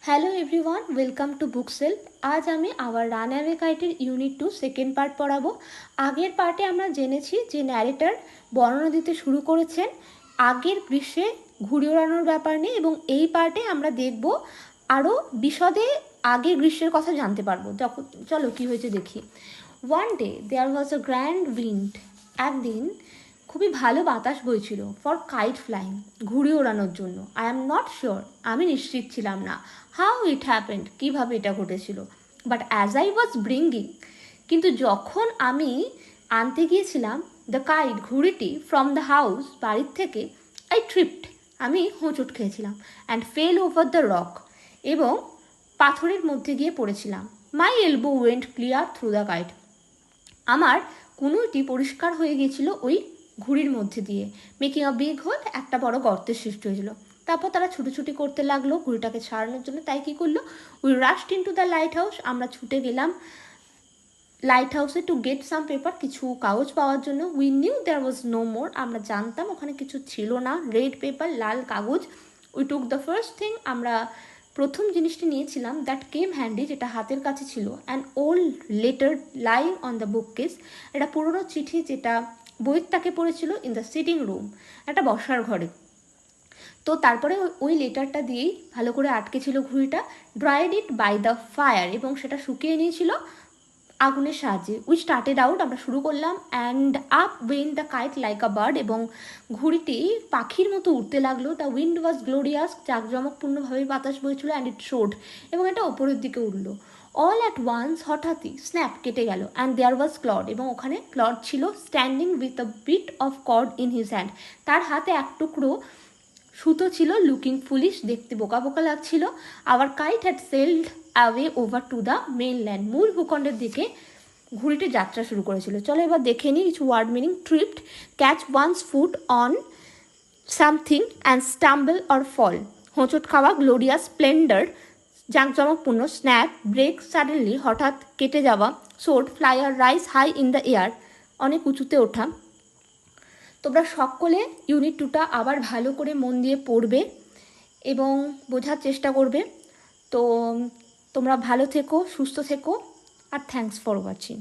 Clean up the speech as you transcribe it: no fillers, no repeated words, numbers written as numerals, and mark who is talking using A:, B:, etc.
A: Hello everyone, welcome to bookshelf. আজ আমি আবার রানঅ্যাওয়ে কাইটের ইউনিট 2 সেকেন্ড পার্ট পড়াবো। আগের পার্টে আমরা জেনেছি যে ন্যারেটর বর্ণনা দিতে শুরু করেছেন আগের গ্রীষ্মে ঘুড়ি ওড়ানোর ব্যাপার নিয়ে, এবং এই পার্টে আমরা দেখব আরও বিশদে আগের গ্রীষ্মের কথা জানতে পারবো। চলো কী হয়েছে দেখি। One day there was a grand wind. একদিন খুবই ভালো বাতাস বইছিল ফর কাইট ফ্লাইং, ঘুড়ি ওড়ানোর জন্য। আই এম নট শিওর, আমি নিশ্চিত ছিলাম না, হাউ ইট হ্যাপেন্ড, কীভাবে এটা ঘটেছিল। But as I was bringing, কিন্তু যখন আমি আনতে গিয়েছিলাম দ্য কাইট, ঘুড়িটি, ফ্রম দ্য হাউস, বাড়ির থেকে, আই ট্রিপড, আমি হোঁচট খেয়েছিলাম, and fell over the rock, এবং পাথরের মধ্যে গিয়ে পড়েছিলাম। My elbow went clear through the kite, আমার কুনুইটি পরিষ্কার হয়ে গিয়েছিল ওই ঘুড়ির মধ্যে দিয়ে। মেকিং আ বিগ হোল, একটা বড় গর্তের সৃষ্টি হয়েছিল। তারপর তারা ছুটোছুটি করতে লাগলো ঘুড়িটাকে ছাড়ানোর জন্য। তাই কী করলো, we রাশড in to the light house, আমরা ছুটে গেলাম লাইট হাউসে টু গেট সাম পেপার, কিছু কাগজ পাওয়ার জন্য। We knew there was no more, আমরা জানতাম ওখানে কিছু ছিল না। রেড পেপার, লাল কাগজ। We took the first thing, আমরা প্রথম জিনিসটি নিয়েছিলাম, দ্যাট কেম হ্যান্ডি, যেটা হাতের কাছে ছিল। An old letter lying on the book case, এটা পুরোনো চিঠি যেটা বইয়ের তাকে পড়েছিল। ইন দ্য সিটিং রুম, একটা বসার ঘরে। তো তারপরে ওই লেটারটা দিয়েই ভালো করে আটকে ছিল ঘুড়িটা। Dried it by the fire, এবং সেটা শুকিয়ে নিয়েছিল আগুনের সাহায্যে। উই স্টার্টেড আউট, আমরা শুরু করলাম। And up went the kite like a bird, এবং ঘুড়িটি পাখির মতো উঠতে লাগলো। দ্য উইন্ড ওয়াজ গ্লোরিয়াস, জাঁকজমকপূর্ণভাবে বাতাস বইছিল। অ্যান্ড ইট শোড, এবং এটা ওপরের দিকে উঠলো। অল অ্যাট ওয়ান্স, হঠাৎই, স্ন্যাপ, কেটে গেল। অ্যান্ড দেয়ার ওয়াজ ক্লড, এবং ওখানে ক্লড ছিল, standing with a bit of cord in his hand, তার হাতে এক টুকরো সুতো ছিল। লুকিং ফুলিশ, দেখতে বোকা বোকা লাগছিল। Our kite had sailed away over to the mainland, মূল ভূখণ্ডের দিকে ঘুড়িটি যাত্রা শুরু করেছিল। চলো এবার দেখে নিই কিছু word meaning. Tripped, catch one's foot on something and stumble or fall, হোঁচট খাওয়া। গ্লোরিয়াস, স্প্লেন্ডার, জাঁকজমকপূর্ণ। স্ন্যাপ, ব্রেক, সাডেনলি, হঠাৎ, কেটে যাওয়া। Soared, fly or rise high in the air, অনেক উঁচুতে ওঠা। তোমরা সকলে ইউনিট 2টা আবার ভালো করে মন দিয়ে পড়বে এবং বোঝার চেষ্টা করবে। তো তোমরা ভালো থেকো, সুস্থ থেকো, আর থ্যাঙ্কস ফর ওয়াচিং।